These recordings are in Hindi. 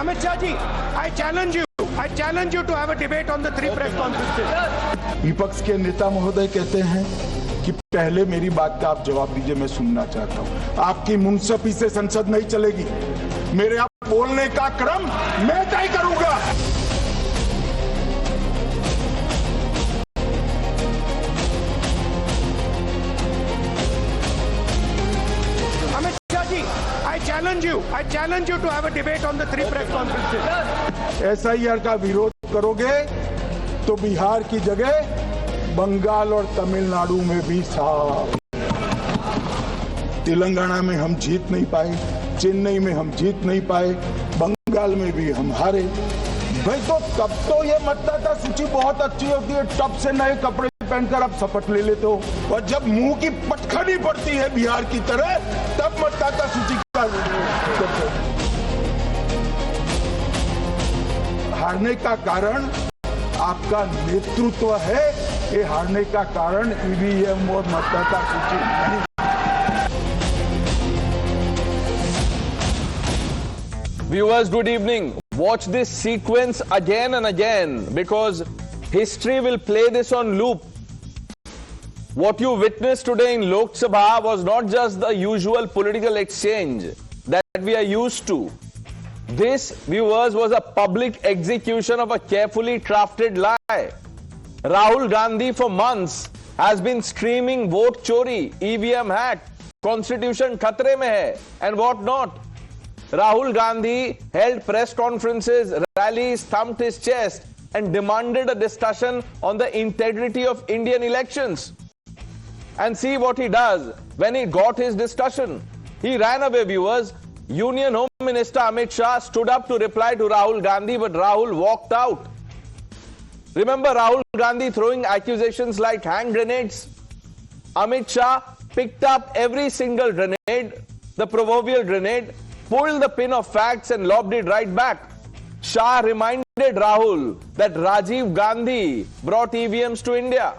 Amit Shah ji, I challenge you to have a debate on the 3 press conferences. विपक्ष के नेता महोदय कहते हैं कि पहले मेरी बात का आप जवाब दीजिए, मैं सुनना चाहता हूं। आपकी मुंसफी से संसद नहीं चलेगी, मेरे आप बोलने का क्रम मैं तय करूंगा। Amit Shah ji, I challenge you to have a debate on the 3 press conferences. SIR का विरोध करोगे तो बिहार की जगह बंगाल और तमिलनाडु में भी साफ। तेलंगाना में हम जीत नहीं पाए, चेन्नई में हम जीत नहीं पाए, बंगाल में भी हम हारे। भाई तो तब तो ये मतदाता सूची बहुत अच्छी होती है, तब से नए कपड़े पहनकर आप शपथ ले लेते हो, और जब मुंह की पटखनी पड़ती है बिहार की तरह, तब मतदाता सूची का हारने का कारण आपका नेतृत्व है, ये हारने का कारण ईवीएम और मतदाता सूची नहीं। Viewers, good evening. Watch this sequence again and again because history will play this on loop. What you witnessed today in Lok Sabha was not just the usual political exchange that we are used to. This, viewers, was a public execution of a carefully crafted lie. Rahul Gandhi for months has been screaming vote chori, EVM hack, constitution khatre mein hai, and what not. Rahul Gandhi held press conferences, rallies, thumped his chest and demanded a discussion on the integrity of Indian elections. And see what he does when he got his discussion. He ran away, viewers. Union Home Minister Amit Shah stood up to reply to Rahul Gandhi, but Rahul walked out. Remember Rahul Gandhi throwing accusations like hand grenades? Amit Shah picked up every single grenade, the proverbial grenade, pulled the pin of facts and lobbed it right back. Shah reminded Rahul that Rajiv Gandhi brought EVMs to India.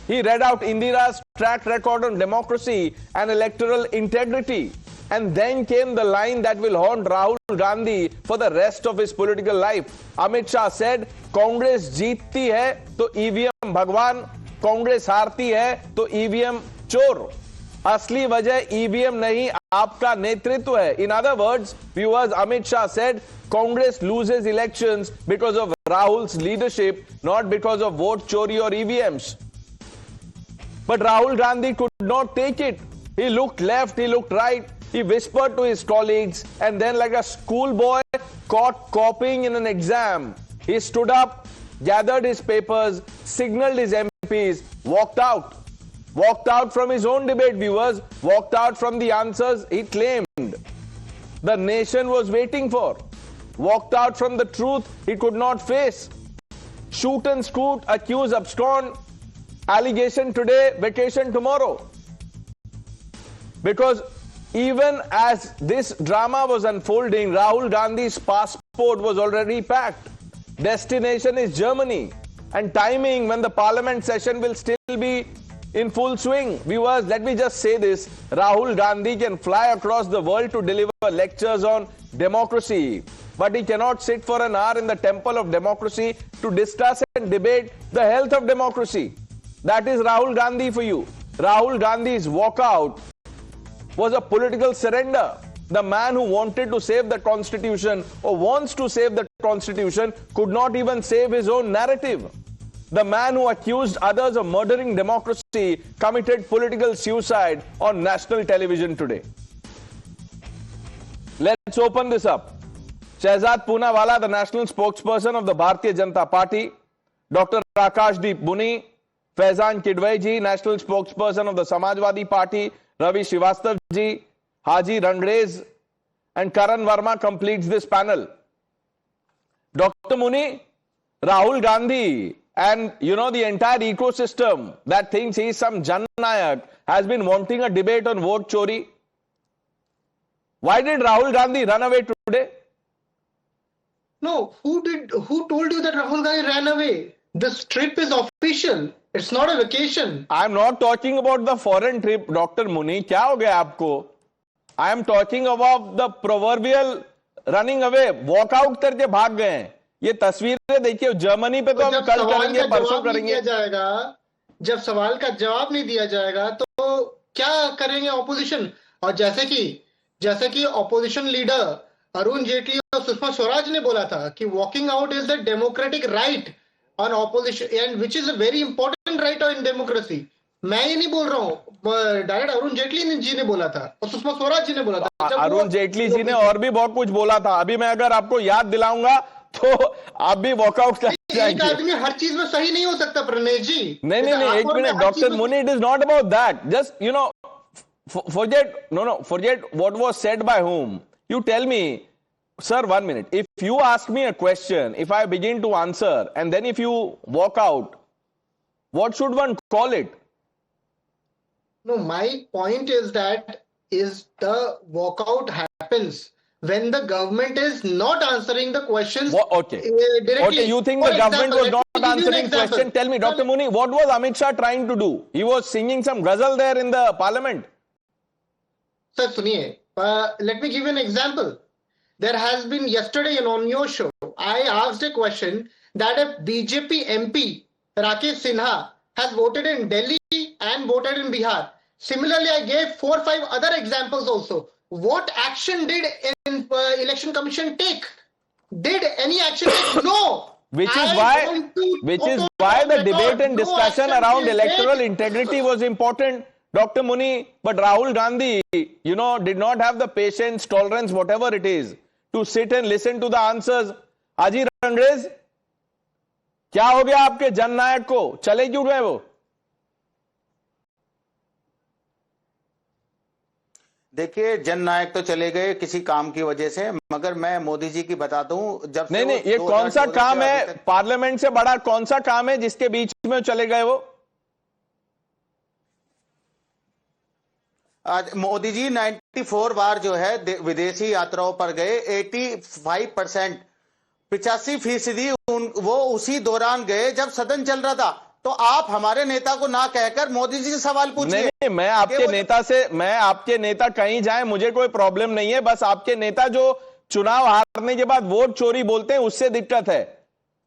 He read out Indira's track record on democracy and electoral integrity. And then came the line that will haunt Rahul Gandhi for the rest of his political life. Amit Shah said, Congress जीतती है तो EVM भगवान, Congress हारती है तो EVM चोर. असली वजह EVM नहीं, आपका नेतृत्व है. In other words, viewers, Amit Shah said, Congress loses elections because of Rahul's leadership, not because of vote chori or EVMs. But Rahul Gandhi could not take it. He looked left, he looked right. He whispered to his colleagues, and then like a schoolboy caught copying in an exam, he stood up, gathered his papers, signaled his MPs, walked out. Walked out from his own debate, viewers, walked out from the answers he claimed the nation was waiting for. Walked out from the truth he could not face. Shoot and scoot, accuse, abscond, allegation today, vacation tomorrow. Because even as this drama was unfolding, Rahul Gandhi's passport was already packed. Destination is Germany. And timing when the parliament session will still be in full swing. Viewers, let me just say this. Rahul Gandhi can fly across the world to deliver lectures on democracy. But he cannot sit for an hour in the temple of democracy to discuss and debate the health of democracy. That is Rahul Gandhi for you. Rahul Gandhi's walkout was a political surrender. The man who wanted to save the constitution or wants to save the constitution could not even save his own narrative. The man who accused others of murdering democracy committed political suicide on national television today. Let's open this up. Shehzad Poonawalla, the national spokesperson of the Bharatiya Janata Party, Dr. Akashdeep Buni, Faizan Kidwai ji, national spokesperson of the Samajwadi Party, Ravi Srivastav ji, Haji Rangrez, and Karan Verma completes this panel. Dr. Muni, Rahul Gandhi, and the entire ecosystem that thinks he is some Jan-Nayak has been wanting a debate on vote chori. Why did Rahul Gandhi run away today? No, who told you that Rahul Gandhi ran away? This trip is official. It's not a vacation. I'm not talking about the foreign trip, Dr. Muni. क्या हो गया आपको? I am talking about the proverbial running away, walkout करके भाग गए हैं। ये तस्वीरें देखिए, जर्मनी पे तो हम कल करेंगे, परसों करेंगे। जब सवाल का जवाब नहीं दिया जाएगा तो क्या करेंगे ऑपोजिशन? और जैसे कि ऑपोजिशन लीडर अरुण जेटली और सुषमा स्वराज ने बोला था कि walking out is the democratic right on opposition and which is a very important right in democracy. मैं ये नहीं बोल रहा हूँ, डायरेक्ट अरुण जेटली जी ने बोला था और सुषमा स्वराज जी ने बोला था। अरुण जेटली जी ने और भी बहुत कुछ बोला था, अभी मैं अगर आपको याद दिलाऊंगा तो आप भी वॉकआउट कर जाएंगे। एक आदमी हर चीज में सही नहीं हो सकता प्रणेश जी। नहीं, एक मिनट डॉक्टर मुनि, it is not about that, just you know forget what was said by whom. You tell me, sir, 1 minute. If you ask me a question, if I begin to answer, and then if you walk out, what should one call it? No, my point is that the walkout happens when the government is not answering the questions directly. Okay, you think the government was not answering question? Tell me, Dr. Muni, what was Amit Shah trying to do? He was singing some ghazal there in the parliament. Sir, suniye, let me give you an example. There has been yesterday on your show, I asked a question that if BJP MP Rakesh Sinha has voted in Delhi and voted in Bihar. Similarly, I gave 4 or 5 other examples also. What action did election commission take? Did any action take? No. Which is why the debate and discussion around electoral integrity was important, Dr. Muni. But Rahul Gandhi, did not have the patience, tolerance, whatever it is, to sit and listen to the answers. Aji Rangres, क्या हो गया आपके जननायक को? चले क्यों गए वो? देखिए, जननायक तो चले गए किसी काम की वजह से, मगर मैं मोदी जी की बताता हूं, जब नहीं, ये कौन सा काम है पार्लियामेंट से बड़ा, कौन सा काम है जिसके बीच में चले गए वो? आज मोदी जी 94 बार जो है विदेशी यात्राओं पर गए, 85%, 85% वो उसी दौरान गए जब सदन चल रहा था। तो आप हमारे नेता को ना कहकर मोदी जी से सवाल पूछिए। नहीं, मैं आपके नेता कहीं जाए मुझे कोई प्रॉब्लम नहीं है, बस आपके नेता जो चुनाव हारने के बाद वोट चोरी बोलते हैं उससे दिक्कत है।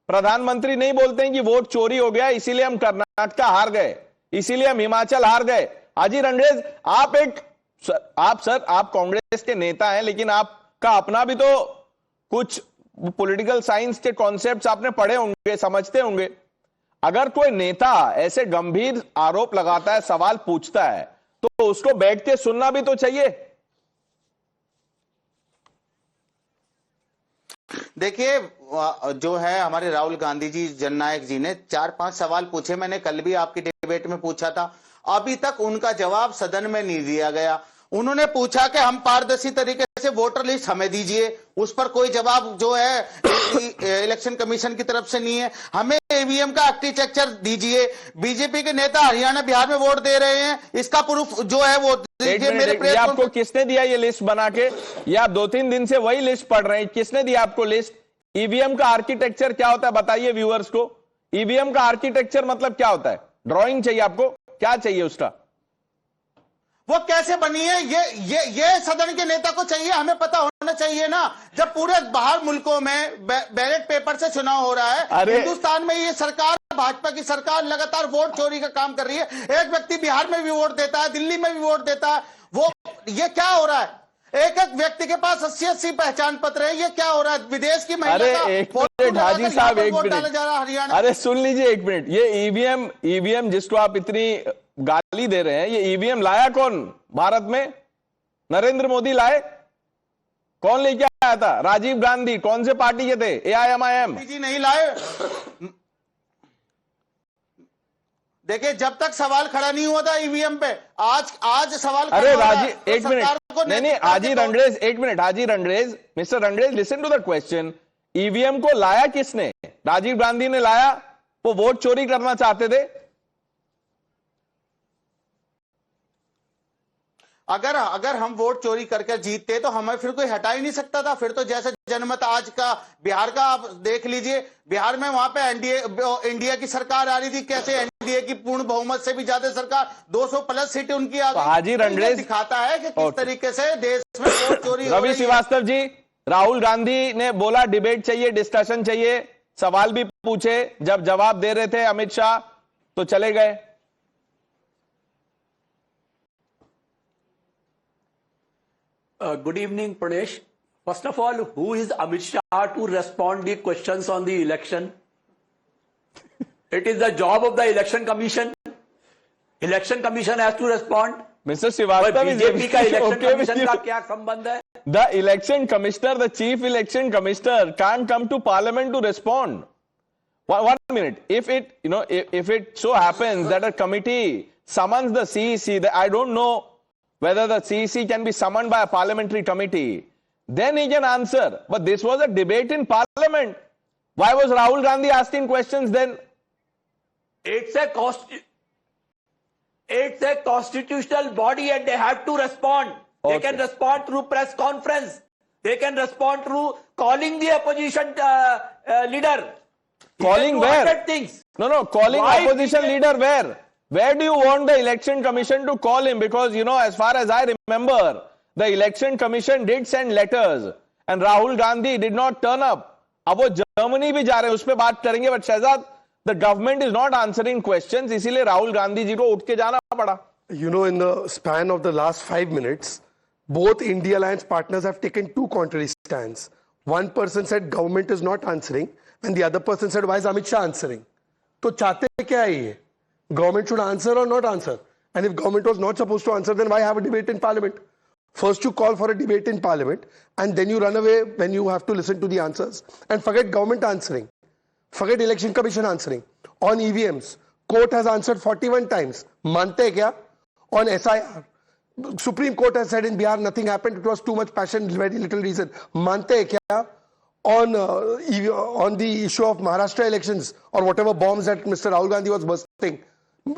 प्रधानमंत्री नहीं बोलते हैं कि वोट चोरी हो गया इसीलिए हम कर्नाटक हार गए, इसीलिए हम हिमाचल हार गए। अजी रंगरेज, आप कांग्रेस के नेता हैं, लेकिन आपका अपना भी तो कुछ पॉलिटिकल साइंस के कॉन्सेप्ट्स आपने पढ़े होंगे, समझते होंगे। अगर कोई नेता ऐसे गंभीर आरोप लगाता है, सवाल पूछता है, तो उसको बैठ के सुनना भी तो चाहिए। देखिए, जो है हमारे राहुल गांधी जी जननायक जी ने 4-5 सवाल पूछे, मैंने कल भी आपकी डिबेट में पूछा था, अभी तक उनका जवाब सदन में नहीं दिया गया। उन्होंने पूछा कि हम पारदर्शी तरीके से वोटर लिस्ट हमें दीजिए, उस पर कोई जवाब जो है इलेक्शन कमीशन की तरफ से नहीं है। हमें ईवीएम का आर्किटेक्चर दीजिए। बीजेपी के नेता हरियाणा बिहार में वोट दे रहे हैं, इसका प्रूफ जो है वो दीजिए। मेरे आपको किसने दिया ये लिस्ट बना के? या 2-3 दिन से वही लिस्ट पढ़ रहे हैं? किसने दिया आपको लिस्ट? ईवीएम का आर्किटेक्चर क्या होता है बताइए व्यूअर्स को। ईवीएम का आर्किटेक्चर मतलब क्या होता है? ड्राइंग चाहिए आपको? क्या चाहिए उसका? वो कैसे बनी है ये सदन के नेता को चाहिए, हमें पता होना चाहिए ना। जब पूरे बाहर मुल्कों में बैलेट पेपर से चुनाव हो रहा है, हिंदुस्तान में ये सरकार, भाजपा की सरकार लगातार वोट चोरी का काम कर रही है। एक व्यक्ति बिहार में भी वोट देता है, दिल्ली में भी वोट देता है। ये क्या हो रहा है? एक व्यक्ति के पास 80-80 पहचान पत्र है, ये क्या हो रहा है? विदेश की महिला हाजी साहब, एक मिनट, हरियाणा। अरे सुन लीजिए एक मिनट। ये ईवीएम जिसको आप इतनी गाली दे रहे हैं, ये ईवीएम लाया कौन भारत में? नरेंद्र मोदी लाए? कौन लेके आया था? राजीव गांधी। कौन से पार्टी के थे? AIMIM जी नहीं लाए। देखिए, जब तक सवाल खड़ा नहीं हुआ था ईवीएम पे, आज सवाल। अरे राजीव, एक मिनट, नहीं हाजी रंगरेज, एक minute. Haji Rangrez, mister Rangrez, listen to the question. EVM को लाया किसने? राजीव गांधी ने लाया? वो वोट चोरी करना चाहते थे। अगर हम वोट चोरी करके जीतते तो हमें फिर कोई हटा ही नहीं सकता था। फिर तो जैसे जनमत आज का बिहार का आप देख लीजिए, बिहार में वहां पे इंडिया की सरकार आ रही थी, कैसे एनडीए की पूर्ण बहुमत से भी ज्यादा सरकार, 200+ सीटें उनकी आ गई। हाजी रंगरेज दिखाता है कि किस तरीके से देश में वोट चोरी हो रही है। रवि श्रीवास्तव जी, राहुल गांधी ने बोला डिबेट चाहिए, डिस्कशन चाहिए, सवाल भी पूछे, जब जवाब दे रहे थे अमित शाह तो चले गए। Good evening, Pradesh. First of all, who is Amit Shah to respond the questions on the election? It is the job of the election commission. Election commission has to respond. Mr. Srivastava is BJP का election okay with commission you. का क्या संबंध है? The election commissioner, the chief election commissioner, can't come to parliament to respond. One minute. If it so happens that a committee summons the CEC, I don't know whether the CEC can be summoned by a parliamentary committee, then he can answer. But this was a debate in parliament. Why was Rahul Gandhi asking questions then? It's a constitutional body and they have to respond. Okay. They can respond through press conference. They can respond through calling the opposition leader. Calling He can do where? 100 things. No, calling Why opposition he leader where? Where do you want the election commission to call him? Because, as far as I remember, the election commission did send letters and Rahul Gandhi did not turn up. अब वो जर्मनी भी जा रहे हैं, उस पे बात करेंगे, but Shahzad, the government is not answering questions, इसीलिए राहुल गांधी जी को उठ के जाना पड़ा. In the span of the last 5 minutes, both India Alliance partners have taken two contrary stands. One person said government is not answering, and the other person said, why is Amit Shah answering? तो चाहते क्या है ये? Government should answer or not answer. And if government was not supposed to answer, then why have a debate in parliament? First you call for a debate in parliament, and then you run away when you have to listen to the answers. And forget government answering. Forget election commission answering. On EVMs, court has answered 41 times. Mante hai kya? On SIR, Supreme Court has said in Bihar nothing happened. It was too much passion, very little reason. Mante hai kya? On the issue of Maharashtra elections or whatever bombs that Mr. Rahul Gandhi was bursting,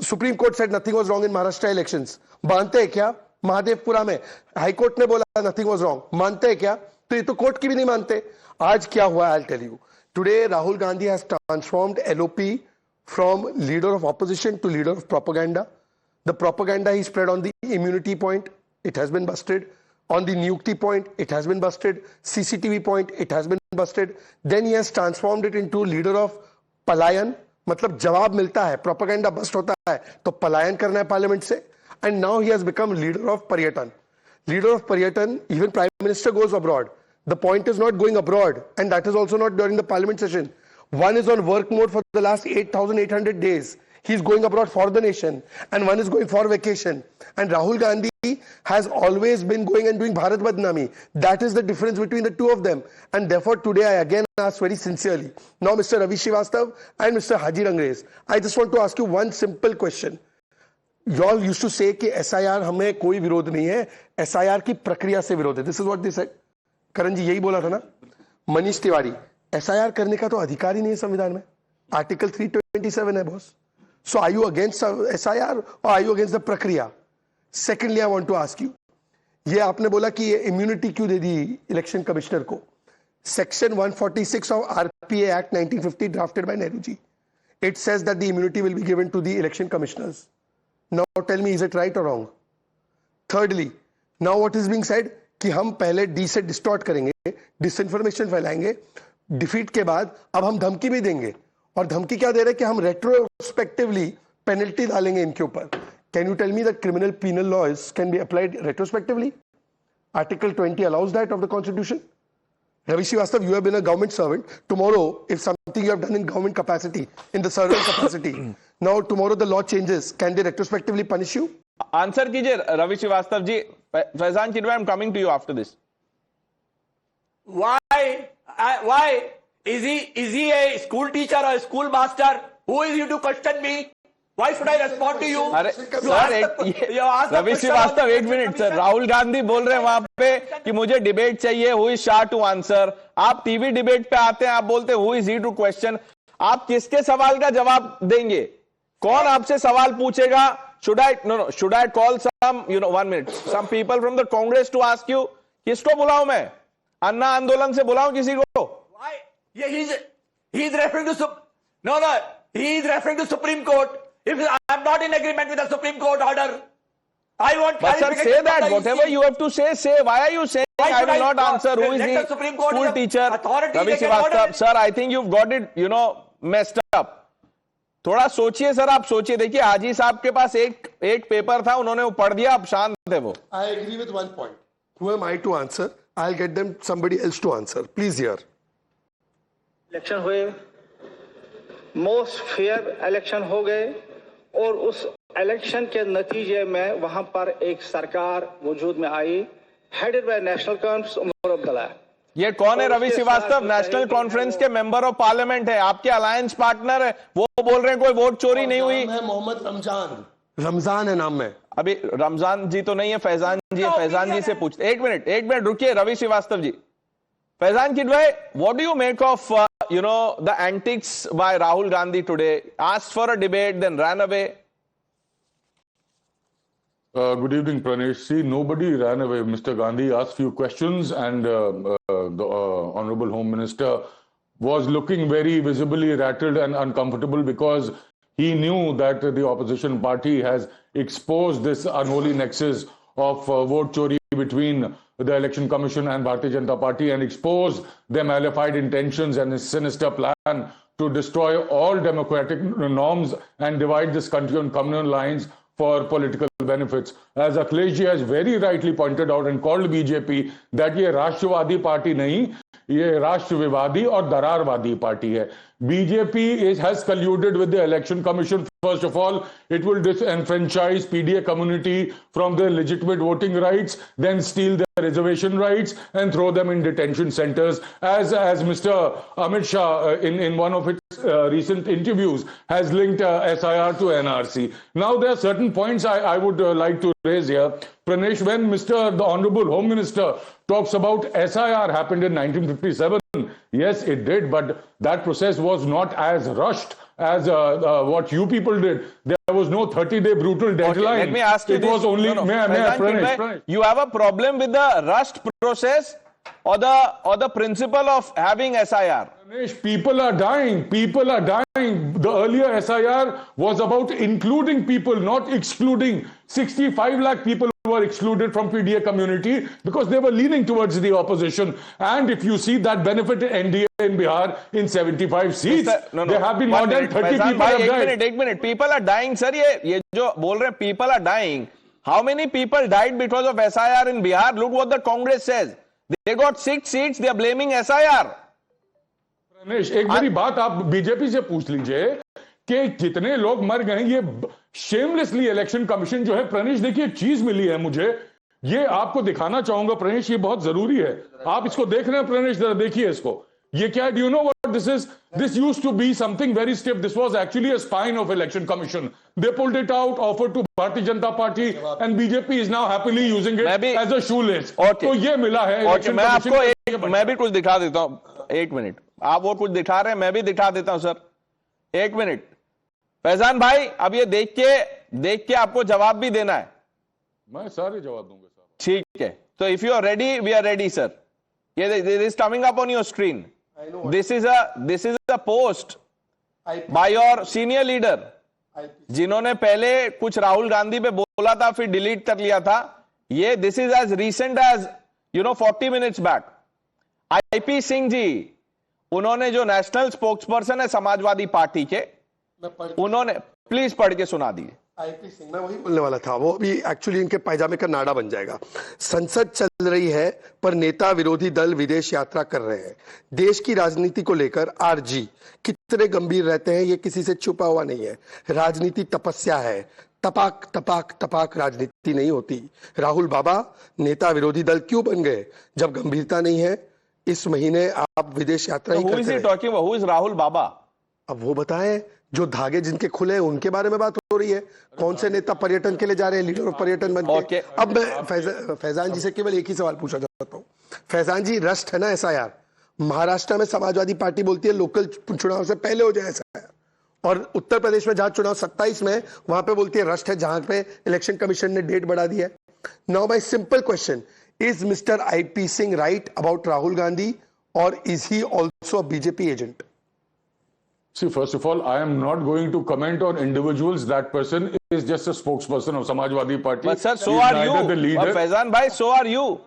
Supreme Court said nothing was wrong in Maharashtra elections. मानते हैं क्या? महादेवपुरा में हाई कोर्ट ने बोला nothing was wrong. मानते हैं क्या? तो ये तो कोर्ट की भी नहीं मानते. आज क्या हुआ? I'll tell you. Today Rahul Gandhi has transformed LOP from leader of opposition to leader of propaganda. The propaganda he spread on the immunity point, it has been busted. On the nukti point, it has been busted. CCTV point, it has been busted. Then he has transformed it into leader of palayan. मतलब जवाब मिलता है, प्रोपेगेंडा बस्ट होता है तो पलायन करना है पार्लियामेंट से. And now he has become leader of पर्यटन. लीडर ऑफ पर्यटन, even prime minister goes abroad. The point is not going abroad and that is also not during the parliament session. One is on work mode for the last 8,800 days. He's going abroad for the nation, and one is going for vacation. And Rahul Gandhi has always been going and doing Bharat Badnami. That is the difference between the two of them. And therefore, today I again ask very sincerely. Now, Mr. Ravi Srivastava and Mr. Haji Rangres, I just want to ask you one simple question. You all used to say कि SIR हमें कोई विरोध नहीं है, SIR की प्रक्रिया से विरोध है. This is what they said. करण जी यही बोला था ना. मनीष तिवारी, SIR करने का तो अधिकार ही नहीं है संविधान में. आर्टिकल 327 है boss. So are you against SIR or are you against the प्रक्रिया? Secondly, I want to ask you, ये आपने बोला कि ये इम्यूनिटी क्यों दे दी इलेक्शन कमिश्नर को? Section 146 of RPA Act 1950 drafted by Nehru ji. It says that the immunity will be given to the election commissioners. Now tell me, is it right or wrong? Thirdly, now what is being said कि हम पहले डी से डिस्टॉर्ट करेंगे, डिसइंफॉर्मेशन फैलाएंगे, डिफीट के बाद अब हम धमकी भी देंगे. और धमकी क्या दे रहे हैं कि हम रेट्रोस्पेक्टिवली पेनल्टी डालेंगे इनके ऊपर. Can you tell me that criminal penal laws can be applied retrospectively? Article 20 allows that of the constitution. Ravi Srivastava, you have been a government servant. Tomorrow, if something you have done in government capacity, in the servant capacity, now tomorrow the law changes, can they retrospectively punish you? Answer कीजिए Ravi Srivastava ji. Faizan Kidwai, I am coming to you after this. Why is he a school teacher or a school master? Who is you to question me? Why should I respond to you? अरे सर, रवि श्रीवास्तव एक मिनट सर. राहुल गांधी बोल रहे हैं वहां पे कि मुझे डिबेट चाहिए, who is Shah to answer. आप टीवी डिबेट पे आते हैं, आप बोलते हैं who is he to question. आप किसके सवाल का जवाब देंगे? कौन आपसे सवाल पूछेगा? Should I call some, 1 minute, some people from the Congress to ask you? किसको बुलाऊं मैं? अन्ना आंदोलन से बुलाऊं किसी को? Why? Yeah, he's referring to he is referring to Supreme Court. If I'm not in agreement with the Supreme Court order, I want But sir, clarification say from that. the Whatever EC. you have to say, say. Why are you saying Why I should will I not not- answer? Who is let the the Supreme Court school is the teacher? authority, Ravi they can order Srivastava. it. Sir, I think you've got it, messed up. थोड़ा सोचिए सर, आप सोचिए. देखिए हाजी साहब के पास एक पेपर था, उन्होंने वो पढ़ दिया, अब शांत है वो. I agree with one point. Who am I to answer? I'll get them somebody else to answer. Please hear. Election हुए, मोस्ट फेयर इलेक्शन हो गए और उस इलेक्शन के नतीजे में वहां पर एक सरकार वजूद में आई, हेडेड बाय नेशनल कॉन्फ्रेंस उमर अब्दुल्ला. ये कौन है? और रवि उसके श्रीवास्तव साथ जो नेशनल शहीद कॉन्फ्रेंस हैं के मेंबर ऑफ पार्लियामेंट है, आपके अलायंस पार्टनर है. वो बोल रहे हैं कोई वोट चोरी नहीं हुई. नाम है मोहम्मद रमजान. रमजान है नाम में. अभी रमजान जी तो नहीं है, फैजान जी है. फैजान जी से पूछते. एक मिनट रुकिए Ravi Srivastava ji. Faizan Kidwai, what do you make of the antics by Rahul Gandhi today? Asked for a debate, then ran away. Good evening, Pranesh. See, nobody ran away. Mr. Gandhi asked few questions, and the Honorable Home Minister was looking very visibly rattled and uncomfortable because he knew that the opposition party has exposed this unholy nexus of vote chori between the Election Commission and Bharatiya Janata Party and exposed their malified intentions and a sinister plan to destroy all democratic norms and divide this country on communal lines for political benefits. As Akhilesh ji has very rightly pointed out and called BJP that ये राष्ट्रवादी पार्टी नहीं, ये राष्ट्रविवादी और दरारवादी पार्टी है. BJP has colluded with the Election Commission. First of all, it will disenfranchise PDA community from their legitimate voting rights, then steal their reservation rights and throw them in detention centers. As Mr. Amit Shah in one of its recent interviews has linked SIR to NRC. Now there are certain points I would like to raise here. Pranesh, when the Honorable Home Minister talks about SIR happened in 1957, yes, it did, but that process was not as rushed as what you people did. There was no 30-day brutal deadline. Let me ask you it was only, Pranesh, you have a problem with the rushed process or the principle of having SIR? Pranesh, people are dying. People are dying. The earlier SIR was about including people, not excluding. 65 lakh people were excluded from PDA community because they were leaning towards the opposition. And if you see that benefited NDA in Bihar in 75 seats, there have been more than 30 people have died. एक minute, people are dying, sir. ये जो बोल रहे हैं people are dying. How many people died because of SIR in Bihar? Look what the Congress says. They got 6 seats. They are blaming SIR. Ramesh, एक मेरी बात आप बीजेपी से पूछ लीजिए कि कितने लोग मर गए. ये शेमलेसली इलेक्शन कमीशन जो है, प्रणेश देखिए एक चीज मिली है मुझे, ये आपको दिखाना चाहूंगा प्रणेश, ये बहुत जरूरी है. आप इसको देख रहे हैं प्रणेश, जरा देखिए इसको. ये क्या है? Do you know what this is? This used to be something very stiff. This was actually a spine of election commission. They pulled it out, offered to Bharatiya Janata Party and BJP is now happily using it as a shoelace. तो ये मिला है. मैं भी कुछ दिखा देता हूं. एक मिनट, आप वो कुछ दिखा रहे हैं, मैं भी दिखा देता हूं सर. एक मिनट फैजान भाई, अब ये देख के आपको जवाब भी देना है. मैं सारे जवाब दूंगा सर. ठीक है, तो if you are ready, we are ready sir. ये is coming up on your screen. This is a post by your senior leader, जिन्होंने पहले कुछ राहुल गांधी पे बोला था, फिर डिलीट कर लिया था. ये this is as recent as 40 minutes back. IP Singh ji, उन्होंने जो नेशनल स्पोक्सपर्सन है समाजवादी पार्टी के, उन्होंने प्लीज पढ़ के सुना दिए. आईपी सिंह, मैं वही बोलने वाला था. वो अभी एक्चुअली इनके पायजामे का नाड़ा बन जाएगा. संसद चल रही है पर नेता विरोधी दल विदेश यात्रा कर रहे हैं. देश की राजनीति को लेकर आरजी कितने गंभीर रहते हैं, ये किसी से छुपा हुआ नहीं है. राजनीति तपस्या है. तपाक तपाक तपाक राजनीति नहीं होती. राहुल बाबा नेता विरोधी दल क्यों बन गए जब गंभीरता नहीं है? इस महीने आप विदेश यात्रा ही करते हैं. हु इज राहुल बाबा? अब वो बताएं. जो धागे जिनके खुले हैं उनके बारे में बात हो रही है. कौन से नेता पर्यटन के लिए जा रहे हैं, लीडर ऑफ पर्यटन बन के. अब मैं फैजान जी से केवल एक ही सवाल पूछना चाहता हूँ. फैजान जी, रस्ट है ना SIR? महाराष्ट्र में समाजवादी पार्टी बोलती है लोकल चुनाव से पहले हो जाए SIR, और उत्तर प्रदेश में जहां चुनाव 27 में, वहां पे बोलती है रस्ट है, जहां पे इलेक्शन कमीशन ने डेट बढ़ा दी है. Now my simple question, is mister IP Singh right about Rahul Gandhi, और is he also a BJP agent? See, first of all, I am not going to comment on individuals. That person is just a spokesperson of Samajwadi Party. But sir, so He is are neither you. the leader. But Faizan bhai, so are you.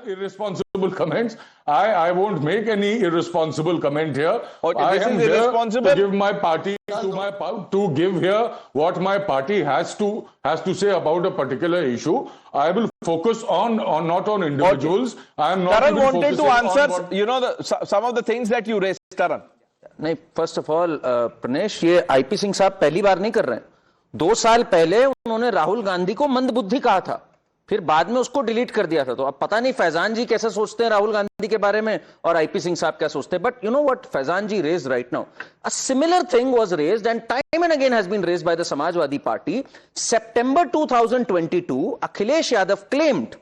Irresponsible comments. I won't make any irresponsible comment here. Okay, I this am is here irresponsible. to give my party to give here what my party has to say about a particular issue. I will focus on not on individuals. I am not Taran even wanted to focusing on answer, what- you know, some of the things that you raised, Taran. नहीं, फर्स्ट ऑफ ऑल प्रणेश, ये आईपी सिंह साहब पहली बार नहीं कर रहे हैं। 2 साल पहले उन्होंने राहुल गांधी को मंदबुद्धि कहा था, फिर बाद में उसको डिलीट कर दिया था। तो अब पता नहीं फैजान जी कैसे सोचते हैं राहुल गांधी के बारे में और आईपी सिंह साहब क्या सोचते हैं। But you know what Faizan ji raised right now, a similar thing was raised and time and again has been raised by the Samajwadi Party. September 2022, Akhilesh Yadav claimed,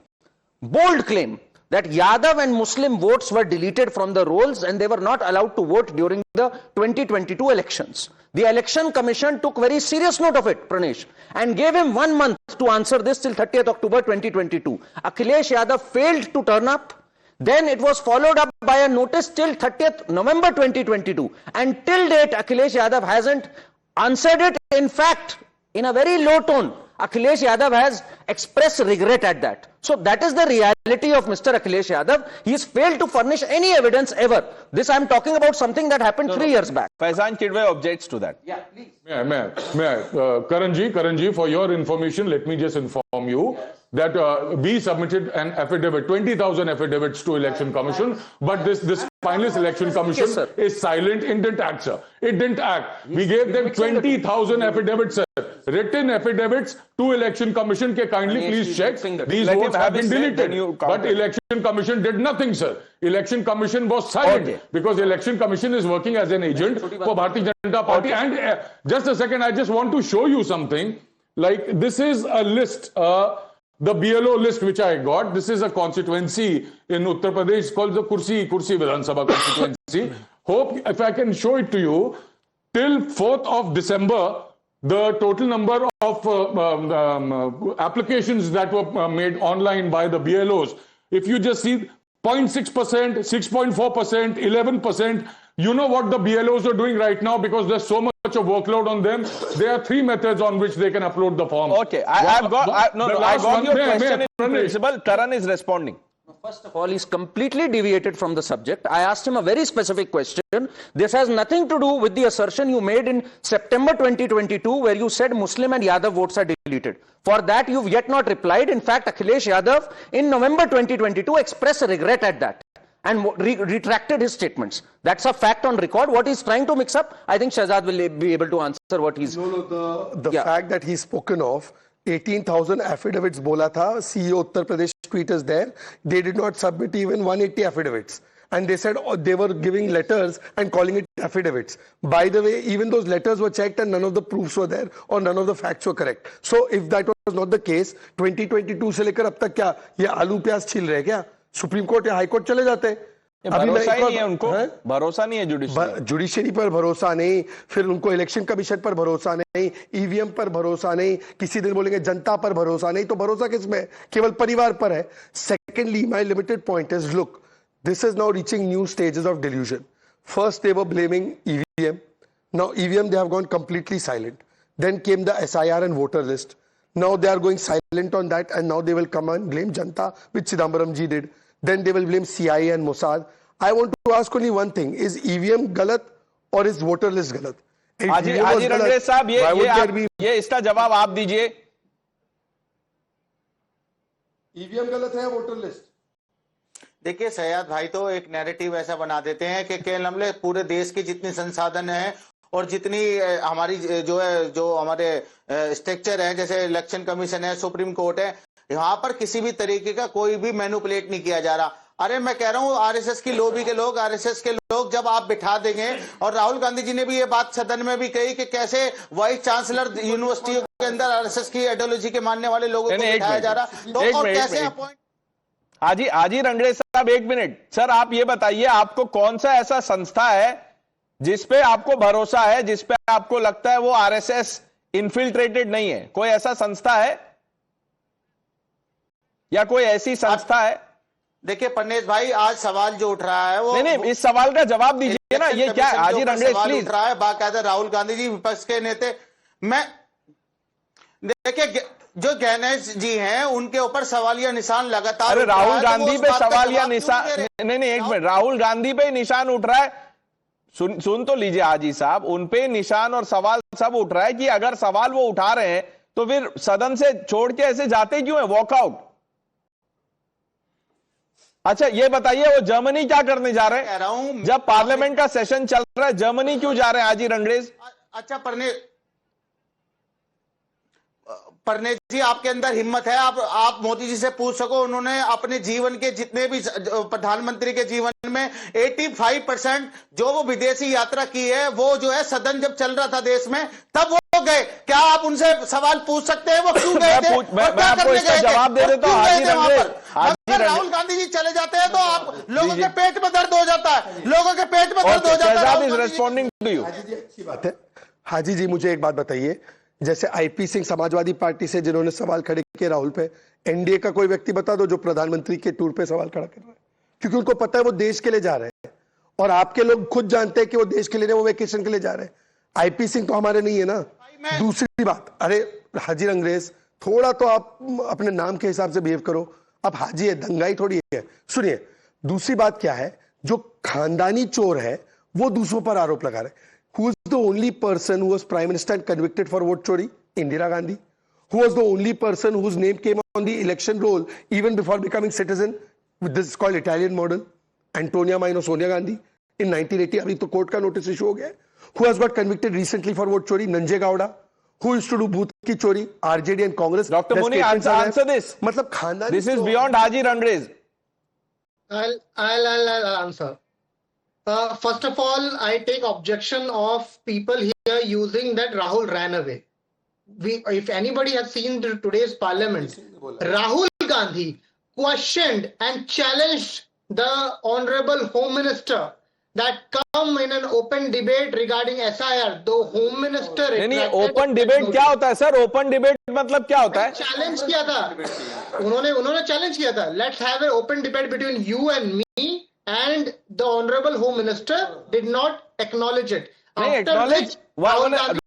bold claim, that Yadav and Muslim votes were deleted from the rolls and they were not allowed to vote during the 2022 elections. The Election Commission took very serious note of it, Pranesh, and gave him 1 month to answer this till 30th October 2022. Akhilesh Yadav failed to turn up. Then it was followed up by a notice till 30th November 2022. And till date, Akhilesh Yadav hasn't answered it. In fact, in a very low tone, Akhilesh Yadav has expressed regret at that. So that is the reality of Mr. Akhilesh Yadav. He has failed to furnish any evidence ever. This I am talking about something that happened 3 years back. Faizan Kidwai objects to that. Yeah, please. May I? Karan ji, for your information, let me just inform you that we submitted an affidavit, 20,000 affidavits to Election Commission, but this finalist Election Commission Yes, sir. is silent. It didn't act, sir. It didn't act. We gave them 20,000 affidavits, sir. Written affidavits to Election Commission. Kindly please check. These Let him votes have have his been say, then deleted. you But counter. Election Commission did nothing, sir. Election Commission was silent Okay. because Election Commission is working as an agent for Bharatiya Janata Party. And just a second, I just want to show you something. Like, this is a list, the BLO list which I got. This is a constituency in Uttar Pradesh called the Kursi Vidhan Sabha constituency. Hope if I can show it to you. Till 4th of December, the total number of applications that were made online by the BLOs, if you just see 0.6%, 6.4%, 11%, you know what the BLOs are doing right now because there's so much of workload on them. There are 3 methods on which they can upload the form. Okay, I got your question in Pranesh. principle. Taran is responding. First of all, he's completely deviated from the subject. I asked him a very specific question. This has nothing to do with the assertion you made in September 2022 where you said Muslim and Yadav votes are deleted. For that, you've yet not replied. In fact, Akhilesh Yadav in November 2022 expressed regret at that and retracted his statements. That's a fact on record. What he's trying to mix up, I think Shahzad will be able to answer what he's... The Yeah. fact that he's spoken of 18,000 affidavits bola tha, CEO Uttar Pradesh tweet is there. They did not submit even 180 affidavits. And they said they were giving letters and calling it affidavits. By the way, even those letters were checked and none of the proofs were there or none of the facts were correct. So if that was not the case, 2022 से लेकर अब तक क्या ये आलू प्याज छिल रहे क्या? सुप्रीम कोर्ट या हाई कोर्ट चले जाते हैं. भरोसा ही नहीं है उनको, भरोसा नहीं है जुडिशरी. जुडिशरी पर भरोसा नहीं, फिर उनको इलेक्शन कमीशन पर भरोसा नहीं, ईवीएम पर भरोसा नहीं, किसी दिन बोलेंगे जनता पर भरोसा नहीं, तो भरोसा किसमें? केवल परिवार पर है. Secondly, my limited point is, look, this is now reaching new stages of delusion. First, they were blaming EVM. Now, EVM, they have gone completely silent. Then came the SIR and voter list. Now they are going silent on that, and now they will come and blame Janta, which Chidambaram ji did. Then they will blame CIA and Mossad. I want to ask only one thing: is EVM galat or is voter list galat? If आजी EVM was रणवीर galat, साहब, why would there be ये इसका जवाब आप दीजिए. EVM galat है या voter list? देखिए सयाद भाई तो एक नैरेटिव ऐसा बना देते हैं कि केवल हमले पूरे देश की जितनी संसाधन है और जितनी हमारी जो हमारे स्ट्रक्चर है, जैसे इलेक्शन कमीशन है, सुप्रीम कोर्ट है, यहाँ पर किसी भी तरीके का कोई भी मैनिपुलेट नहीं किया जा रहा. अरे मैं कह रहा हूँ आरएसएस की लॉबी के लोग, आरएसएस के लोग जब आप बिठा देंगे, और राहुल गांधी जी ने भी ये बात सदन में भी कही कि कैसे वाइस चांसलर यूनिवर्सिटियों के अंदर आरएसएस की आइडियोलॉजी के मानने वाले लोगों को बिठाया जा रहा, तो और कैसे अपॉइंट. आजी रणवीर साहब, 1 मिनट. सर आप ये बताइए, आपको कौन सा ऐसा संस्था है जिसपे आपको भरोसा है, जिसपे आपको लगता है वो आरएसएस इन्फिल्ट्रेटेड नहीं है? कोई ऐसा संस्था है या कोई ऐसी संस्था है? देखिए प्रनेश भाई, आज सवाल जो उठ रहा है वो नहीं, इस सवाल का जवाब दीजिए ना, ये क्या है? हाजी रंगरेज सवाल प्लीज। उठ रहा है बाकायदा राहुल गांधी जी विपक्ष के नेता। मैं देखिए जो गणेश जी हैं उनके ऊपर सवालिया निशान लगातार। अरे राहुल गांधी पे सवालिया निशान निशान नहीं, एक मिनट, राहुल गांधी पे निशान उठ रहा है। सुन तो लीजिए हाजी साहब, उन पे निशान और सवाल सब उठ रहा है कि अगर सवाल वो उठा रहे हैं तो फिर सदन से छोड़ के ऐसे जाते क्यों है, वॉकआउट। अच्छा ये बताइए, वो जर्मनी क्या करने जा रहे कह रहा हूं हैं? जब पार्लियामेंट का सेशन चल रहा है, जर्मनी क्यों जा रहे हैं हाजी रंगरेज? अच्छा परनेश जी, आपके अंदर हिम्मत है, आप मोदी जी से पूछ सको। उन्होंने अपने जीवन के जितने भी प्रधानमंत्री के जीवन में 85% जो वो विदेशी यात्रा की है, वो जो है सदन जब चल रहा था देश में तब वो गए। क्या आप उनसे सवाल पूछ सकते हैं वो क्यों गए थे? मैं आपको इसका जवाब दे देता हूं हाजी रंगरेज। अगर राहुल गांधी जी चले जाते हैं तो आप लोगों के पेट में दर्द हो जाता है, लोगों के पेट में दर्द हो जाता है। Responding to you. अच्छी बात है। हाजी जी मुझे एक बात बताइए, जैसे आईपी सिंह समाजवादी पार्टी से जिन्होंने सवाल खड़े किए राहुल पे, एनडीए का कोई व्यक्ति बता दो जो प्रधानमंत्री के टूर पे सवाल खड़ा कर रहा है, क्योंकि उनको पता है वो देश के लिए जा रहे हैं और आपके लोग खुद जानते हैं कि वो देश के लिए नहीं, वो वेकेशन के लिए जा रहे हैं। आईपी सिंह तो हमारे नहीं है ना। दूसरी बात, अरे हाजी रंगरेज थोड़ा तो आप अपने नाम के हिसाब से बिहेव करो। अब हाजी है, दंगाई थोड़ी है। सुनिए, दूसरी बात क्या है, जो खानदानी चोर है वो दूसरों पर आरोप लगा रहे हैं। Who is the only person who was prime minister and convicted for vote chori? Indira Gandhi. Who was the only person whose name came on the election roll even before becoming citizen? This is called Italian model. Antonia Maino, Sonia Gandhi in 1980. अभी तो कोर्ट का नोटिस इशू हो गया है. Who has got convicted recently for vote chori? Nanjay Gowda. Who used to do booth की चोरी? RJD and Congress. Dr. Muni, answer this. मतलब खानदानी. This is beyond Haji Rangre's. I'll answer. First of all, I take objection of people here using that Rahul ran away. If anybody has seen today's parliament, Rahul Gandhi questioned and challenged the honorable home minister that come in an open debate regarding SIR. The home minister नहीं, ओपन डिबेट क्या होता है सर? ओपन डिबेट मतलब क्या होता है? चैलेंज किया था उन्होंने चैलेंज किया था, let's have an open debate between you and me, and the honorable home minister did not acknowledge it. Acknowledge?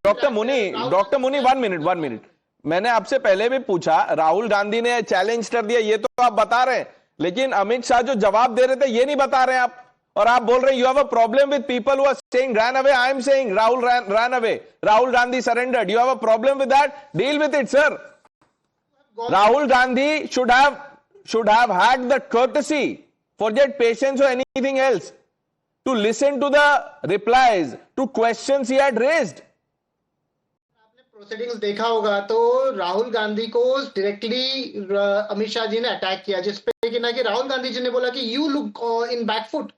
Doctor Muni 1 minute. मैंने आपसे पहले भी पूछा, राहुल गांधी ने चैलेंज कर दिया, ये तो आप बता रहे हैं, लेकिन अमित शाह जो जवाब दे रहे थे ये नहीं बता रहे आप, और आप बोल रहे हैं you have a problem with people who are saying run away. I am saying Rahul ran away, Rahul Gandhi surrendered. You have a problem with that, deal with it sir. Rahul Gandhi should have had the courtesy, forget patience or anything else, to listen to the replies to questions he had raised. आपने प्रोसीडिंग्स देखा होगा तो राहुल गांधी को डायरेक्टली अमित शाह जी ने अटैक किया, जिसपे कि ना कि राहुल गांधी जी ने बोला कि you look in back foot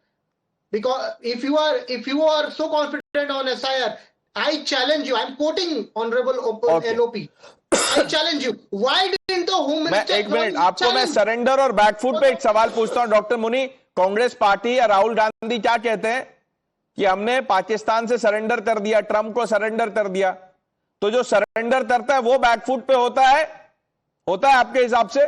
because if you are so confident on SIR, I challenge you. I'm quoting honorable LOP. I challenge you. Why didn't the home minister? एक मिनट, आपको मैं सरेंडर और बैकफुट पे एक सवाल पूछता हूं डॉक्टर मुनी। कांग्रेस पार्टी या राहुल गांधी क्या कहते हैं कि हमने पाकिस्तान से सरेंडर कर दिया, ट्रंप को सरेंडर कर दिया, तो जो सरेंडर करता है वो बैकफुट पे होता है आपके हिसाब से?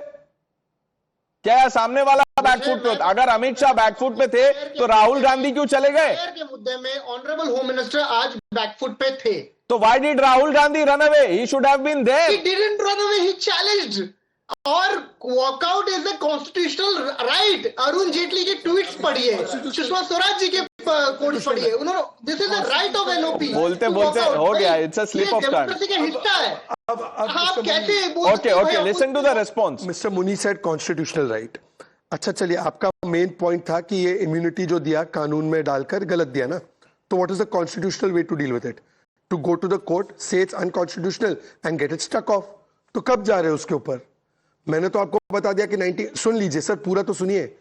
क्या सामने वाला बैकफुट पे होता? अगर अमित शाह बैकफुट पे थे तो राहुल गांधी क्यों चले गए? के मुद्दे में ऑनरेबल होम मिनिस्टर आज बैकफुट पे थे, तो why did Rahul Gandhi run away? He should have been there. He didn't run away. He challenged. और walkout is a constitutional right. Arun Jaitley के ट्वीट्स पढ़िए, सुषमा स्वराज जी के कोट्स पढ़िए, उन्होंने this is a right of LOP. बोलते हो गया, it's a slip of tongue. Democracy का हिस्सा है। आप कैसे Okay, listen to the response. Mr. Muni said constitutional right. अच्छा चलिए, आपका मेन पॉइंट था कि ये इम्यूनिटी जो दिया कानून में डालकर गलत दिया ना, तो what is the constitutional way to deal with it? To go to the court, say it's unconstitutional and get it stuck off. तो कब जा रहे हो उसके ऊपर? मैंने तो आपको बता दिया कि 90। सुन लीजिए सर, पूरा तो सुनिए।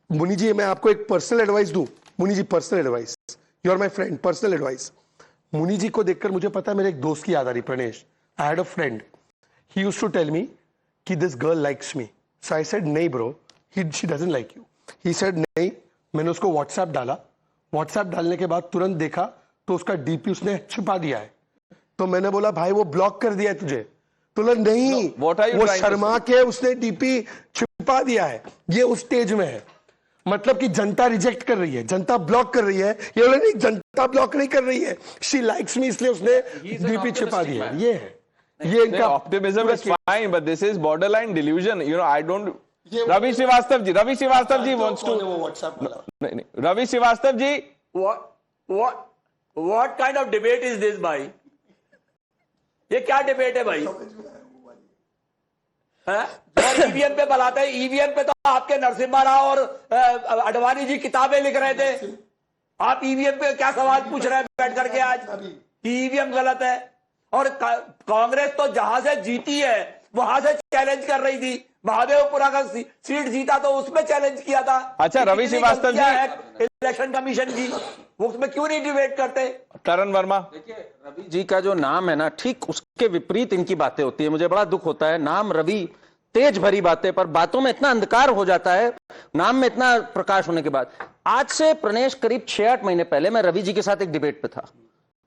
मुनि जी, मैं आपको एक पर्सनल एडवाइस दूं। Muni ji, personal advice, you are my friend, personal advice. Muni ji को देखकर मुझे पता है, मेरे एक दोस्त की याद आ रही, Pranesh. I had a friend, he used to tell me कि this girl likes me. So I said नहीं bro, she doesn't like you. He said नहीं। मैंने उसको व्हाट्सएप डाला, व्हाट्सएप डालने के बाद तुरंत देखा तो उसका डीपी उसने छुपा दिया है। तो मैंने बोला भाई वो ब्लॉक कर दिया है तुझे? तो नहीं, वो शर्मा के उसने डीपी छिपा दिया है, ये उस स्टेज में है। मतलब कि जनता रिजेक्ट कर रही है, जनता ब्लॉक कर रही है। ये नहीं, जनता ब्लॉक नहीं कर रही है, शी लाइक्स मी, इसलिए उसने डीपी छिपा दिया। ये है, ये इनका optimism is fine, but this is borderline delusion. You know, I don't. Ravi Srivastava ji wants to, नहीं, Ravi Srivastava ji, what kind of debate is this भाई? ये क्या डिबेट है भाई? ईवीएम पे बुलाते हैं, ईवीएम पे तो आपके नरसिम्हा राव और अडवाणी जी किताबें लिख रहे थे, आप ईवीएम पे क्या सवाल पूछ रहे हैं बैठ करके आज? ईवीएम गलत है। और कांग्रेस तो जहां से जीती है वहां से चैलेंज कर रही थी। महादेवपुरा का सीट जीता तो उसमें चैलेंज किया था। अच्छा, रवि श्रीवास्तव जी, इलेक्शन कमीशन की, वो उसमें क्यों नहीं डिबेट करते? करण वर्मा, देखिए रवि जी का जो नाम है ना, ठीक उसके विपरीत इनकी बातें होती है। मुझे बड़ा दुख होता है, नाम रवि, तेज भरी बातें, पर बातों में इतना अंधकार हो जाता है, नाम में इतना प्रकाश होने के बाद। आज से प्रणेश करीब 6-8 महीने पहले मैं रवि जी के साथ एक डिबेट पे था,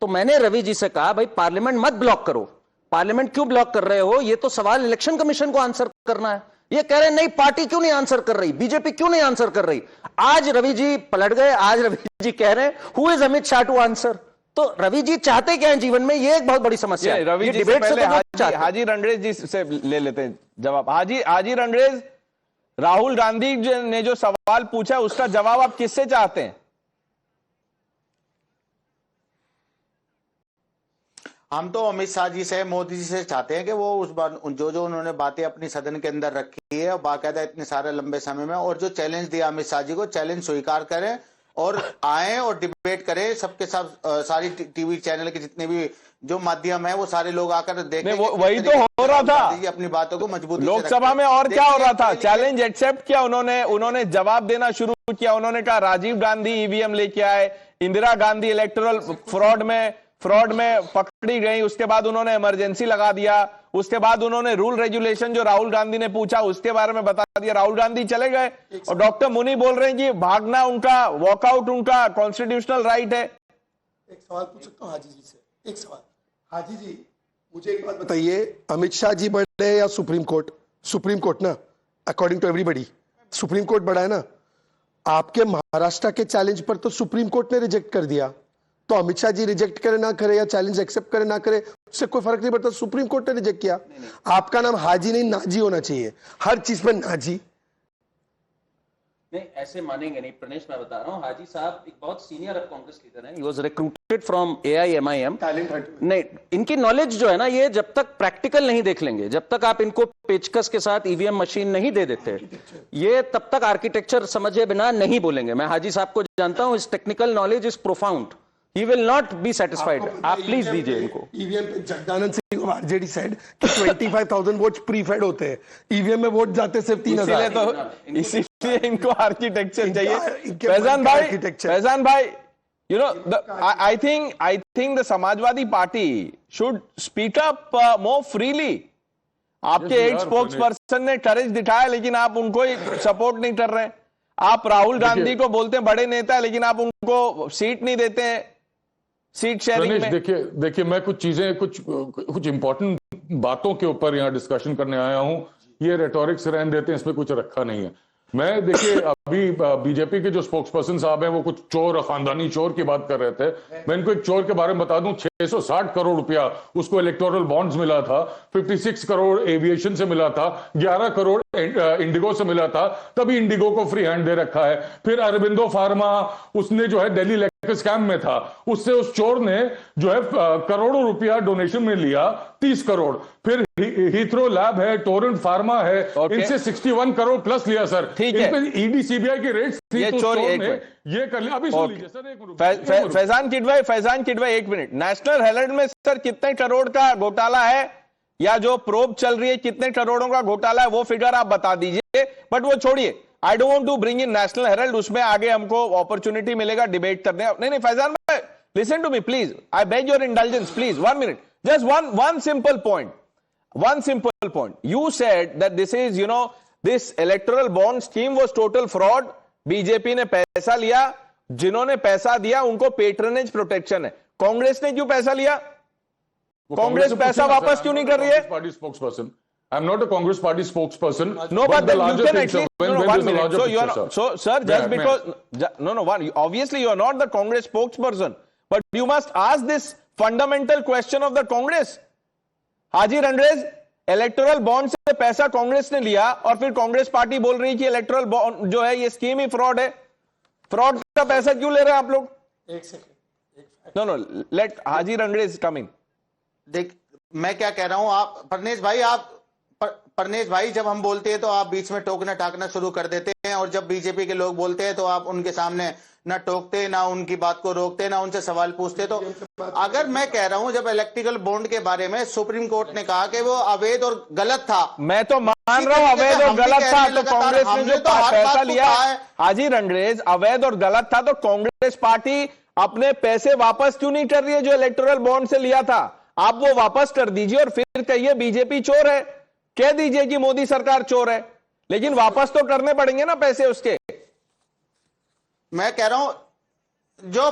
तो मैंने रवि जी से कहा, भाई पार्लियामेंट मत ब्लॉक करो। पार्लियामेंट क्यों ब्लॉक कर रहे हो? ये तो सवाल इलेक्शन कमीशन को आंसर करना है। ये कह रहे हैं नहीं, पार्टी क्यों नहीं आंसर कर रही, बीजेपी क्यों नहीं आंसर कर रही। आज रवि जी पलट गए, आज रवि जी कह रहे हैं who is Amit Shah to answer. तो रवि जी चाहते क्या है जीवन में, ये एक बहुत बड़ी समस्या है। रवि जी से पहले हाजी रणरेज जी से ले लेते हैं जवाब। हाजी रणरेज, राहुल गांधी ने जो सवाल पूछा उसका जवाब आप किससे चाहते हैं? हम तो अमित शाह जी से, मोदी जी से चाहते हैं कि वो उस बार जो उन्होंने बातें अपनी सदन के अंदर रखी है, बाकायदा इतने सारे लंबे समय में, और जो चैलेंज दिया अमित शाह जी को, चैलेंज स्वीकार करें और आए और डिबेट करें सबके साथ। सारी टीवी चैनल के जितने भी जो माध्यम है वो सारे लोग आकर देखें। वही तो हो रहा था, अपनी बातों को मजबूती लोकसभा में। और क्या हो रहा था? चैलेंज एक्सेप्ट किया उन्होंने जवाब देना शुरू किया। उन्होंने कहा राजीव गांधी ईवीएम लेके आए, इंदिरा गांधी इलेक्टोरल फ्रॉड में पकड़ी गई, उसके बाद उन्होंने इमरजेंसी लगा दिया, उसके बाद उन्होंने रूल रेगुलेशन जो राहुल गांधी ने पूछा उसके बारे में बता दिया। राहुल गांधी चले गए और डॉक्टर मुनी बोल रहे हैं कि भागना उनका, वॉकआउट उनका कॉन्स्टिट्यूशनल राइट है। एक सवाल पूछ सकता हूँ हाजी जी से? एक सवाल, हाजी जी मुझे एक बात बताइए, अमित शाह जी बड़े या सुप्रीम कोर्ट? सुप्रीम कोर्ट ना, according to everybody supreme court बड़ा है ना। आपके महाराष्ट्र के चैलेंज पर तो सुप्रीम कोर्ट ने रिजेक्ट कर दिया, तो अमित शाह जी रिजेक्ट करे ना करे या चैलेंज एक्सेप्ट करे ना करे, उससे कोई फर्क नहीं पड़ता। सुप्रीम कोर्ट ने रिजेक्ट किया। आपका नाम हाजी नहीं नाजी होना चाहिए, हर चीज में नाजी। नहीं, ऐसे मानेंगे नहीं प्रणेश, मैं बता रहा हूँ। हाजी साहब एक बहुत सीनियर कांग्रेस लीडर हैं, he was recruited from AIMIM। नहीं, इनकी नॉलेज जो है ना, ये जब तक प्रैक्टिकल नहीं देख लेंगे, जब तक आप इनको पेचकस के साथ ईवीएम मशीन नहीं दे देते, ये तब तक आर्किटेक्चर समझे बिना नहीं बोलेंगे। मैं हाजी साहब को जानता हूँ, इस technical knowledge is profound, he will not be satisfied। आप प्लीज दीजिए इनको। ईवीएम पे जगदानंद सिंह और आरजेडी साइड कि 25,000 वोट प्री-फेड होते हैं, ईवीएम में वोट जाते सिर्फ 3,000। इसीलिए इनको आर्किटेक्चर चाहिए। फैजान भाई, you know, I think the Samajwadi party should speak up more freely। आपके एक स्पोक्स पर्सन ने करेज दिखाया, लेकिन आप उनको सपोर्ट नहीं कर रहे हैं। आप राहुल गांधी को बोलते हैं बड़े नेता है, लेकिन आप उनको सीट नहीं देते हैं, सीट शेयरिंग में। देखिए मैं कुछ चीजें, कुछ इंपॉर्टेंट बातों के ऊपर यहाँ डिस्कशन करने आया हूं। ये रेटोरिक्स रहने देते हैं, इसमें कुछ रखा नहीं है। मैं देखिए अभी बीजेपी के जो स्पोक्स पर्सन साहब हैं वो कुछ चोर, खानदानी चोर की बात कर रहे थे। मैं इनको एक चोर के बारे में बता दूं, 660 करोड़ रुपया उसको इलेक्टोरल बॉन्ड्स मिला था, 56 करोड़ एविएशन से मिला था, 11 करोड़ इंडिगो से मिला था, तभी इंडिगो को फ्री हैंड दे रखा है। फिर अरबिंदो फार्मा उसने जो है दिल्ली स्कैम में था, उससे उस चोर ने जो है करोड़ों रुपया डोनेशन में लिया, 30 करोड़। फिर हीथ्रो लैब है, टोरेंट फार्मा है, इनसे 61 करोड़ प्लस लिया सर। ठीक है, ईडी सीबीआई की रेट्स थी, ये तो चोर ये कर लिया। अभी सुन लीजिए सर, एक Faizan Kidwai 1 minute. National Herald में सर कितने करोड़ का घोटाला है, या जो प्रोब चल रही है कितने करोड़ों का घोटाला है, वो फिगर आप बता दीजिए। बट वो छोड़िए, I don't want to bring in National Herald, उसमें आगे हमको अपॉर्चुनिटी मिलेगा डिबेट करने। नहीं फैजान भाई, listen to me please, I beg your indulgence please, 1 minute, just one simple point. You said that this is, this electoral bond scheme was total fraud. BJP ने पैसा लिया, जिन्होंने पैसा दिया उनको पेट्रनेज प्रोटेक्शन है। कांग्रेस ने क्यों पैसा लिया? कांग्रेस पैसा वापस क्यों नहीं कर रही है? Party spokes person I'm not a Congress party spokesperson. No, but the then you larger can at picture, least, when no, there's one a minute. larger So you are picture, not, so sir, just because, obviously you are not the Congress spokesperson, but you must ask this fundamental question of the Congress. Haji Rangrez, electoral bond से पैसा कांग्रेस ने लिया और फिर कांग्रेस पार्टी बोल रही है कि इलेक्टोरल बॉन्ड जो है ये स्कीम ही फ्रॉड है. फ्रॉड का पैसा क्यों ले रहे हैं आप लोग? एक सेकंड. नो लेट हाजी रंडरेज कमिंग. देख, मैं क्या कह रहा हूं, आप परनेश भाई जब हम बोलते हैं तो आप बीच में टोकना टाकना शुरू कर देते हैं, और जब बीजेपी के लोग बोलते हैं तो आप उनके सामने ना टोकते, ना उनकी बात को रोकते, ना उनसे सवाल पूछते. तो अगर मैं कह रहा हूं, जब इलेक्ट्रिकल बॉन्ड के बारे में सुप्रीम कोर्ट ने कहा कि वो अवैध और गलत था, मैं तो मान रहा हूं अवैध और गलत था, तो कांग्रेस ने जो पैसा लिया हाजी रंडरेज अवैध और गलत था, तो कांग्रेस पार्टी अपने पैसे वापस क्यों नहीं कर रही है जो इलेक्टोरल बॉन्ड से लिया था? आप वो वापस कर दीजिए और फिर कहिए बीजेपी चोर है, कह दीजिए कि मोदी सरकार चोर है, लेकिन वापस तो करने पड़ेंगे ना पैसे उसके. मैं कह रहा हूं जो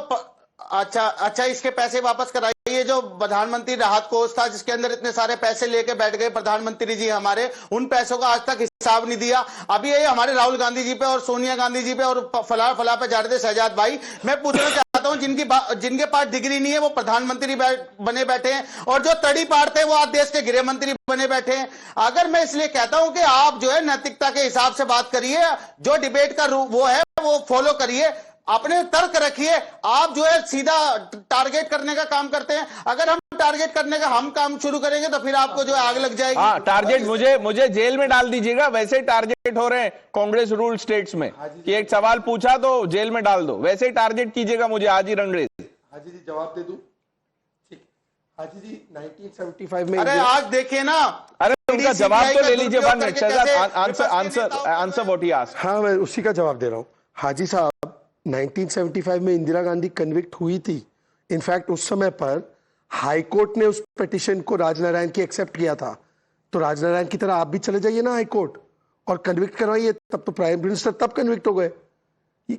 अच्छा इसके पैसे वापस कराइए. जो प्रधानमंत्री राहत कोष था जिसके अंदर इतने सारे पैसे लेके बैठ गए प्रधानमंत्री जी हमारे, उन पैसों का आज तक हिसाब नहीं दिया. अभी ये हमारे राहुल गांधी जी पे और सोनिया गांधी जी पे और फला पे जा रहे थे शहजाद भाई. मैं पूछना चाहता हूं, जिनके पास डिग्री नहीं है वो प्रधानमंत्री बने बैठे हैं, और जो तड़ी पाड़ते हैं वो आज देश के गृह मंत्री बने बैठे हैं. अगर मैं इसलिए कहता हूं कि आप जो है नैतिकता के हिसाब से बात करिए, जो डिबेट का वो है वो फॉलो करिए, अपने तर्क रखिए. आप जो है सीधा टारगेट करने का काम करते हैं. अगर हम टारगेट करने का हम काम शुरू करेंगे तो फिर आपको जो है आग लग जाएगी. हाँ, टारगेट मुझे जेल में डाल दीजिएगा. वैसे ही टारगेट हो रहे हैं कांग्रेस रूल स्टेट्स में कि एक सवाल पूछा तो जेल में डाल दो. वैसे ही टारगेट कीजिएगा मुझे. हाजी रंडरेज, हाजी जी जवाब दे दूं? ठीक. हाजी जी 1975 में, अरे आज देखिए ना, अरे उनका जवाब तो ले लीजिए. 1 minute answer what he asked. हाँ, मैं उसी का जवाब दे रहा हूं. हाजी साहब, 1975 में इंदिरा गांधी कन्विक्ट हुई थी. इनफैक्ट उस समय पर हाई कोर्ट ने उस पिटीशन को राजनारायण की एक्सेप्ट किया था. तो राजनारायण की तरह आप भी चले जाइए ना हाई कोर्ट और कन्विक्ट करवाइए. तब तो प्राइम मिनिस्टर तब कन्विक्ट हो गए.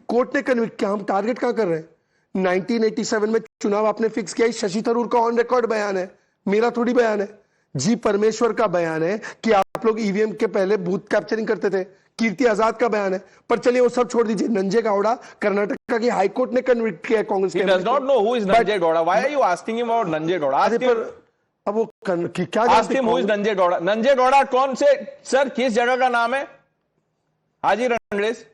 कोर्ट ने कन्विक्ट किया. हम टारगेट कहां कर रहे हैं? 1987 में चुनाव आपने फिक्स किया. शशि थरूर का ऑन रिकॉर्ड बयान है, मेरा थोड़ी बयान है. जी परमेश्वर का बयान है कि आप लोग ईवीएम के पहले बूथ कैप्चरिंग करते थे. कीर्ति आजाद का बयान है. पर चलिए वो सब छोड़ दीजिए. नंजे गौड़ा कर्नाटक की हाई कोर्ट ने कन्विक्ट किया कांग्रेस के. He does not know who is Nanjay Gowda. Why are you asking him about Nanjay Gowda? अब वो क्या ask him who is Nanjay Gowda. Nanjay Gowda कौन से सर किस जगह का नाम है? हाजी रंडरेज,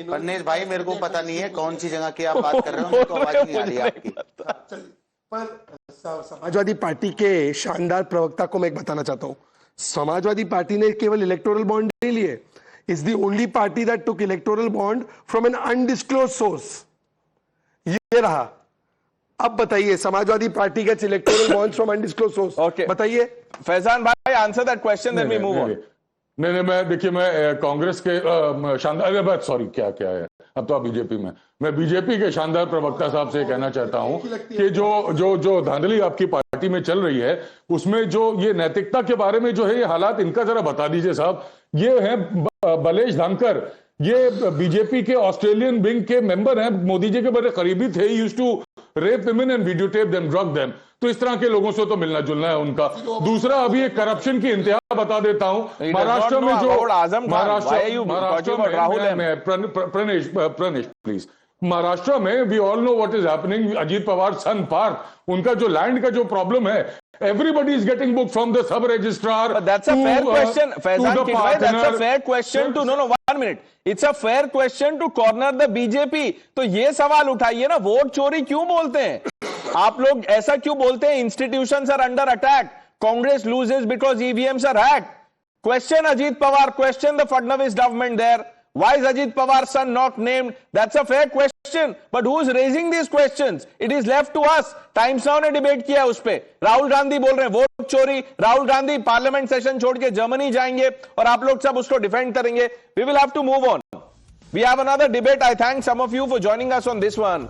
परनेश भाई मेरे को पता नहीं है कौन सी जगह की आप बात कर रहे हो, तो आवाज नहीं आ रही है आपकी. पर समाजवादी पार्टी के शानदार प्रवक्ता को मैं एक बताना चाहता हूं. समाजवादी पार्टी ने केवल इलेक्टोरल बॉन्ड नहीं लिए. Is the only party that took electoral bond from an undisclose source. ये रहा. अब बताइए, Samajwadi Party gets electoral bond from undisclose source. Okay, बताइए फैजान भाई, answer that question, then we move on. नहीं, मैं कांग्रेस के शानदार बात, सॉरी क्या है, अब तो आप बीजेपी में, मैं बीजेपी के शानदार प्रवक्ता साहब से कहना चाहता हूं कि जो धांधली आपकी पार्टी में चल रही है उसमें जो ये नैतिकता के बारे में जो है ये हालात, इनका जरा बता दीजिए साहब. ये है बलेश धानकर, ये बीजेपी के ऑस्ट्रेलियन विंग के मेंबर हैं, मोदी जी के बड़े करीबी थे. Used to rape women and video tape them, drug them. तो इस तरह के लोगों से तो मिलना जुलना है उनका. दूसरा, अभी एक करप्शन की इंतहा बता देता हूं. महाराष्ट्र में जो प्रणेश प्लीज, महाराष्ट्र में we all know what is happening. Ajit Pawar son पार्क, उनका जो लैंड का जो प्रॉब्लम है, everybody is getting booked from the sub registrar. But that's a fair question, Faizan Kidwai. That's a fair question to no 1 minute. It's a fair question to corner the BJP. तो ये सवाल उठाइए ना, वोट चोरी क्यों बोलते हैं आप लोग? ऐसा क्यों बोलते हैं? Institutions are under attack. Congress loses because EVMs are hacked. Question Ajit Pawar. Question the Fadnavis government there. Why is Ajit Pawar's son not named? That's a fair question. But who is raising these questions? It is left to us. Times Now ने डिबेट किया उस पे. राहुल गांधी बोल रहे हैं वोट चोरी. राहुल गांधी पार्लियामेंट सेशन छोड़ के जर्मनी जाएंगे और आप लोग सब उसको डिफेंड करेंगे. We will have to move on. We have another debate. I thank some of you for joining us on this one.